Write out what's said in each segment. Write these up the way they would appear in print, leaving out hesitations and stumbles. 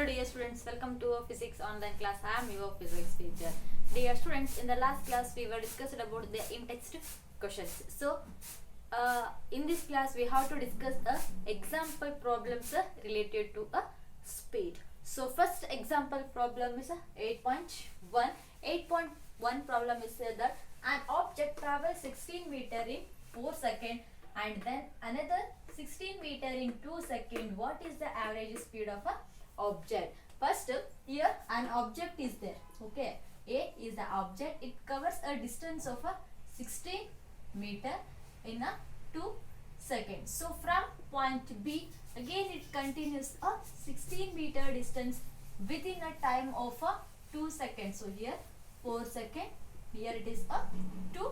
Hello dear students, welcome to our physics online class. I am your physics teacher. Dear students, in the last class we were discussed about the in-text questions. So in this class we have to discuss example problems related to speed. So first example problem is 8.1. 8.1 problem is that an object travels 16 meter in 4 seconds and then another 16 meter in 2 seconds. What is the average speed of a object? First, here an object is there. Okay, A is the object. It covers a distance of a 16 meter in a 2 seconds. So from point B, again it continues a 16 meter distance within a time of a 2 seconds. So here 4 seconds, here it is a 2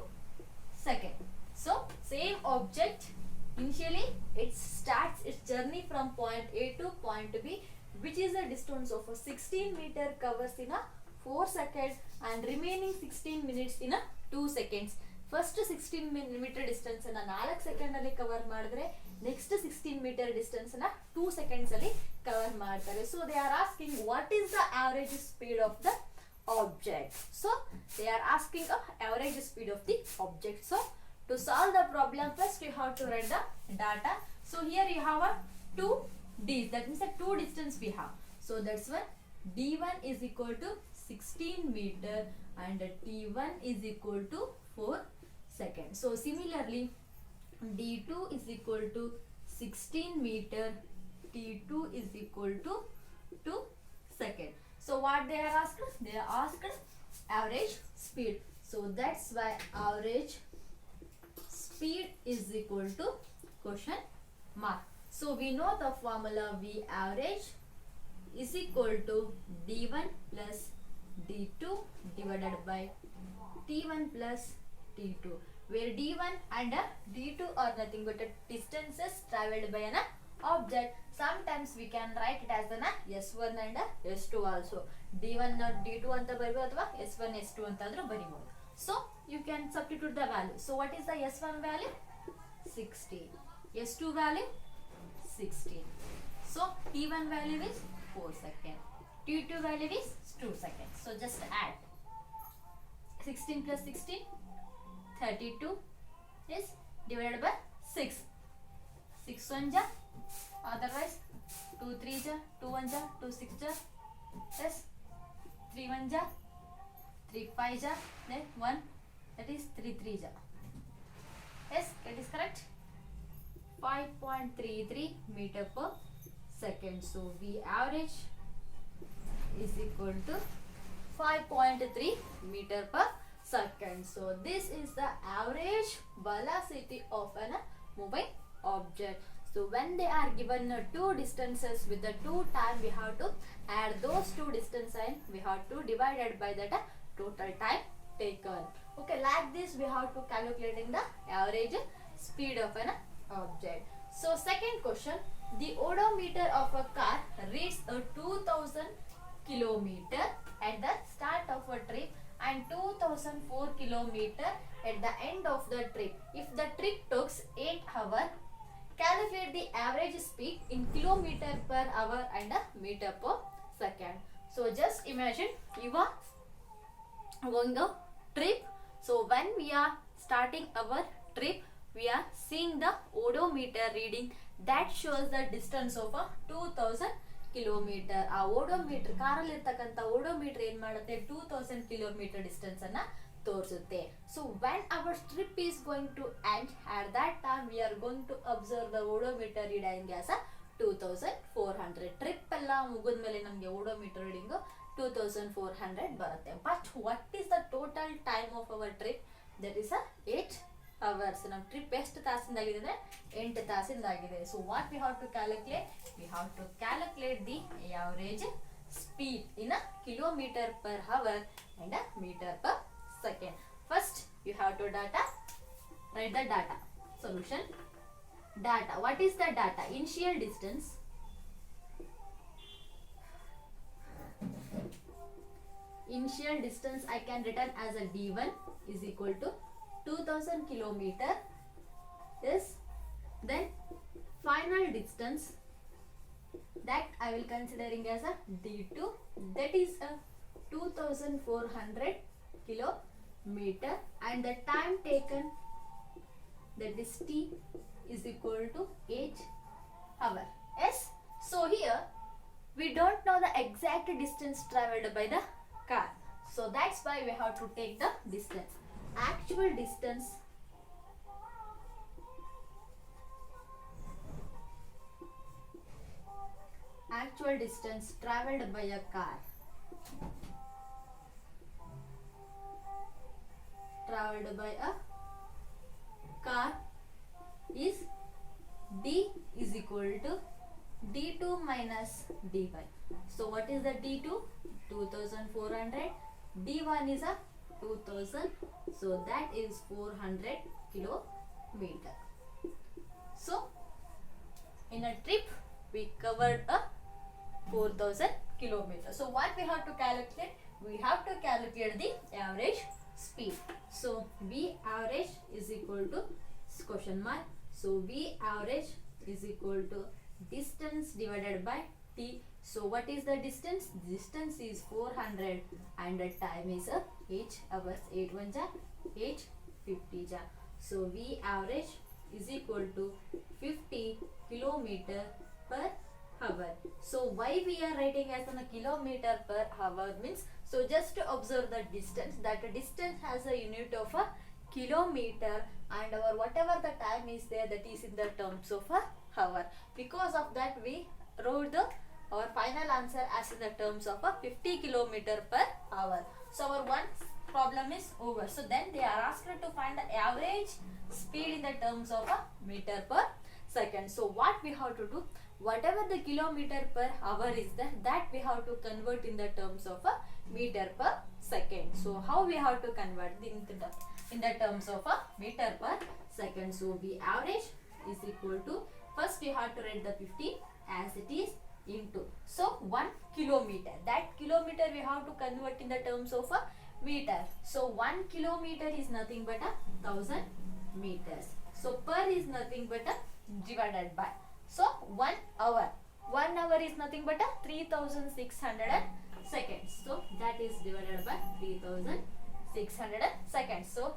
seconds. So same object, initially it starts its journey from point A to point B, which is a distance of a 16 meter, covers in a 4 seconds and remaining 16 minutes in a 2 seconds. First 16 meter distance na 4 second ಅಲ್ಲಿ cover ಮಾಡಿದ್ರೆ next 16 meter distance na 2 seconds ಅಲ್ಲಿ cover ಮಾಡ್ತಾರೆ. So they are asking what is the average speed of the object. So they are asking the average speed of the object. So to solve the problem, first you have to write the data. So here you have a 2 D's, that means the 2 distance we have. So that's why D1 is equal to 16 meter and T1 is equal to 4 seconds. So similarly D2 is equal to 16 meter, T2 is equal to 2 seconds. So what they are asked? They are asked average speed. So that's why average speed is equal to question mark. So we know the formula V average is equal to D1 plus D2 divided by T1 plus T2, where D1 and D2 are nothing but distances traveled by an object. Sometimes we can write it as an S1 and S2 also. D1 D2 anta baribodu athwa S1 S2 anta adru baribodu. So you can substitute the value. So what is the S1 value? 16. S2 value 16. So T1 value is 4 seconds. T2 value is 2 seconds. So just add 16 plus 16, 32 is divided by 6. 6 1 ja, otherwise 2 3 ja, 2 1 ja, 2 6 ja, yes, 3 1 ja, 3 5 ja, then 1, that is 3 3 ja. Yes, it is correct. 5.33 meter per second. So V average is equal to 5.3 meter per second. So this is the average velocity of a moving object. So when they are given two distances with the two time, we have to add those two distance and we have to divide it by that total time taken. Okay, like this we have to calculating the average speed of an object. So second question, the odometer of a car reads a 2000 kilometer at the start of a trip and 2004 kilometer at the end of the trip. If the trip takes 8 hours, calculate the average speed in kilometer per hour and meter per second. So just imagine you are going a trip. So when we are starting our trip, we are seeing the odometer reading that shows the distance of a 2000 kilometer. ಆ odometer ಕಾರಲ್ಲಿ ಇರ್ತಕ್ಕಂಥ odometer ಏನ್ ಮಾಡುತ್ತೆ 2000 kilometre distance ಅನ್ನ ತೋರಿಸುತ್ತೆ. So when our trip is going to end at that time we are going to observe the odometer reading as a 2400. Trip ಎಲ್ಲ ಮುಗಿದ್ಮೇಲೆ ನಮಗೆ ಓಡೋಮೀಟರ್ ರೀಡಿಂಗ್ 2400 ಬರುತ್ತೆ. But what is the total time of our trip? That is 8 hours. ನಮ್ಮ trip ಎಷ್ಟು ತಾಸಿಂದಾಗಿದೆ ಅಂದರೆ 8 ತಾಸಿಂದಾಗಿದೆ. So what we have to calculate? We have to calculate the average speed in kilometer per hour and meter per second. First you have to write the data. Solution data. What is the data? Initial distance, I can written as a D1 is equal to 2000 kilometer. Yes, then final distance that I will considering as a D2, that is a 2400 kilometer, and the time taken, that is T, is equal to H hour. Yes, so here we don't know the exact distance traveled by the car, so that's why we have to take the distance. Actual distance traveled by a car, is D is equal to D2 minus D1. So what is the D2? 2400. D1 is a 2000. So that is 400 kilometer. So in a trip we covered a 4000 kilometers. So what we have to calculate? We have to calculate the average speed. So V average is equal to question mark. So V average is equal to distance divided by T. So what is the distance? Distance is 400 and the time is 8 hours. 8 1 ja 8 50 ja. So V average is equal to 50 kilometer per hour. So why we are writing as a kilometer per hour means, so just to observe the distance, that distance has a unit of a kilometer, and our whatever the time is there, that is in the terms of a hour. Because of that we wrote our final answer as in the terms of a 50 kilometer per hour. So our one problem is over. So then they are asked to find the average speed in the terms of a meter per second. So what we have to do, whatever the kilometer per hour is there, that we have to convert in the terms of a meter per second. So how we have to convert in the terms of a meter per second? So V average is equal to, first we have to write the 50 as it is into, so 1 kilometer, that kilometer we have to convert in the terms of a meter. So 1 kilometer is nothing but a 1000 meters. So per is nothing but a divided by, so 1 hour is nothing but a 3600 seconds. So that is divided by 3600 seconds. So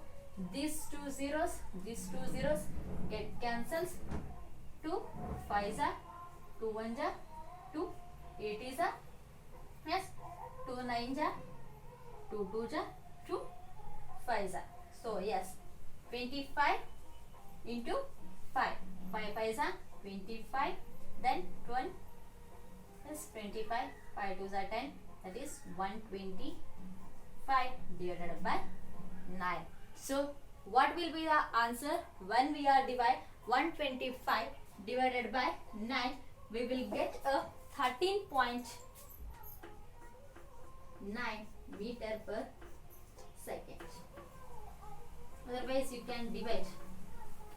these two zeros get cancels. 2 5s are 2 1s are 2 8s are, yes, 2 9s are 2 2s are 2 5s are. So yes, 25 into 5 5s are 25, then 12, yes, 25, 5 2s are 10, that is 125 divided by 9. So what will be the answer when we are divide 125 divided by 9? We will get a 13.9 meter per second. Otherwise you can divide.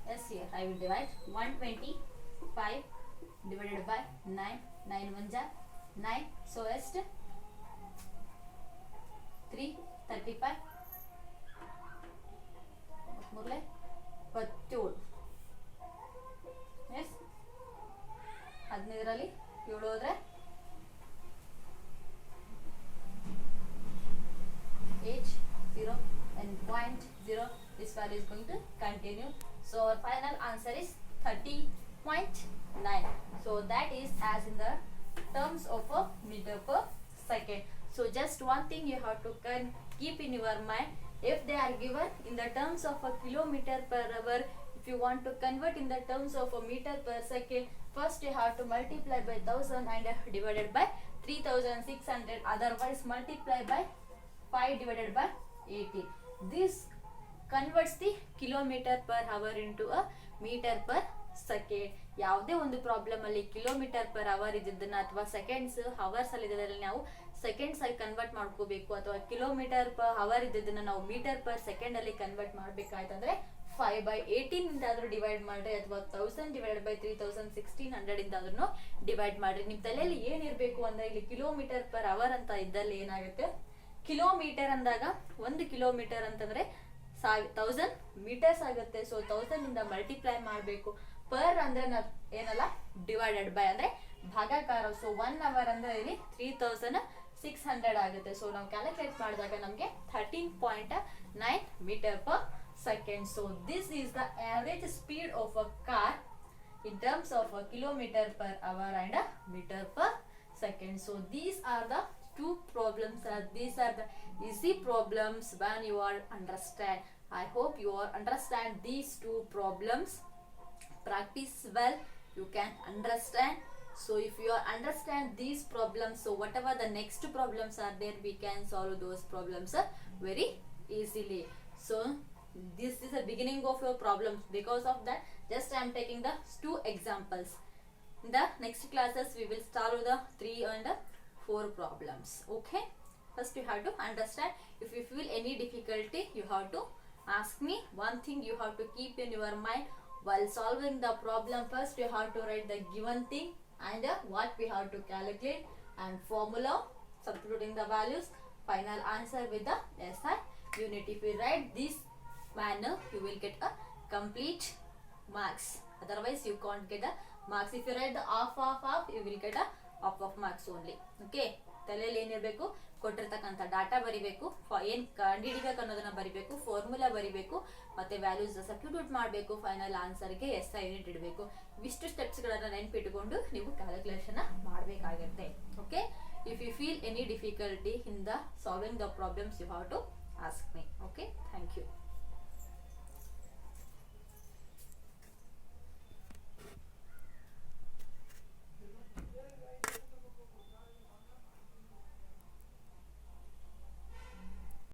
Yes, here I will divide 125 divided by 9. 9 1 ja 9. So as 3 35 17. Yes, 15ರಲ್ಲಿ 7 ಹೋದ್ರೆ 8 0 and 0.0, this value is going to continue. So our final answer is 30.9. So that is as in the terms of a meter per second. So just one thing you have to keep in your mind, if they are given in the terms of a kilometer per hour, if you want to convert in the terms of a meter per second, first you have to multiply by 1000 and divided by 3600, otherwise multiply by 5 divided by 80. This converts the kilometer per hour into a meter per second. ಯಾವುದೇ ಒಂದು problem ಅಲ್ಲಿ kilometre per hour ಇದ್ದದನ್ನ ಅಥವಾ seconds hours ಅಲ್ಲಿ ಇದ್ದದ್ರಲ್ಲಿ ನಾವು seconds ಆಗಿ convert ಮಾಡ್ಕೋಬೇಕು, ಅಥವಾ kilometre per hour ಇದ್ದದನ್ನ ನಾವು ಮೀಟರ್ ಪರ್ ಸೆಕೆಂಡ್ ಅಲ್ಲಿ ಕನ್ವರ್ಟ್ ಮಾಡ್ಬೇಕಾಯ್ತಂದ್ರೆ 5/18 ಇಂದಾದ್ರೂ ಡಿವೈಡ್ ಮಾಡ್ರಿ, ಅಥವಾ 1000 ಡಿವೈಡ್ ಬೈ 3600 ಇಂದಾದ್ರೂ ಡಿವೈಡ್ ಮಾಡ್ರಿ. ನಿಮ್ ತಲೆಯಲ್ಲಿ ಏನಿರ್ಬೇಕು ಅಂದ್ರೆ ಇಲ್ಲಿ ಕಿಲೋಮೀಟರ್ ಪರ್ ಅವರ್ ಅಂತ ಇದ್ದಲ್ಲಿ ಏನಾಗುತ್ತೆ, ಕಿಲೋಮೀಟರ್ ಅಂದಾಗ 1 ಕಿಲೋಮೀಟರ್ ಅಂತಂದ್ರೆ 1000 ಮೀಟರ್ಸ್ ಆಗುತ್ತೆ. ಸೊ 1000 ಇಂದ ಮಲ್ಟಿಪ್ಲೈ ಮಾಡಬೇಕು. ಪರ್ ಅಂದ್ರೆ ಏನಲ್ಲ ಡಿವೈಡೆಡ್ ಬೈ ಅಂದ್ರೆ ಭಾಗಾಕಾರ. ಸೊ 1 ಅವರ್ ಅಂದ್ರೆ ಇಲ್ಲಿ 3600 ಆಗುತ್ತೆ. ಸೊ ನಾವು ಕ್ಯಾಲ್ಕುಲೇಟ್ ಮಾಡಿದಾಗ ನಮಗೆ 13.9 metre per second. So this is the average speed of a car in terms of a kilometer per hour and a meter per second. So these are the two problems, these are the easy problems when you are understand. I hope you are understand these two problems. Practice well, you can understand. So if you are understand these problems, so whatever the next problems are there, we can solve those problems very easily. So this is the beginning of your problems. Because of that, just I am taking the 2 examples. In the next classes we will solve the 3 and 4 problems. Okay, first you have to understand. If you feel any difficulty, you have to ask me. One thing you have to keep in your mind while solving the problem, first you have to write the given thing and what we have to calculate and formula, substituting the values, final answer with the SI unit. If you write this manner, you will get a complete marks. Otherwise you can't get a marks. If you write the half, you will get a half of marks only. Okay, ತಲೆಯಲ್ಲಿ ಏನಿರಬೇಕು, ಕೊಟ್ಟಿರ್ತಕ್ಕಂಥ data ಬರಿಬೇಕು, ಏನು ಕಂಡುಹಿಡಿಬೇಕು ಅನ್ನೋದನ್ನ ಬರಿಬೇಕು, formula ಬರಿಬೇಕು, ಮತ್ತೆ ವ್ಯಾಲ್ಯೂಸ್ ಸಬ್ಸ್ಟಿಟ್ಯೂಟ್ ಮಾಡಬೇಕು, ಫೈನಲ್ ಆನ್ಸರ್ಗೆ SI ಯೂನಿಟ್ ಇಡಬೇಕು. ಇವಿಷ್ಟು ಸ್ಟೆಪ್ಸ್ಗಳನ್ನು ನೆನಪಿಟ್ಟುಕೊಂಡು ನೀವು ಕ್ಯಾಲ್ಕುಲೇಷನ್ ಮಾಡಬೇಕಾಗುತ್ತೆ. Okay, if you feel any difficulty in the solving the problems, you have to ask me. Okay, thank you.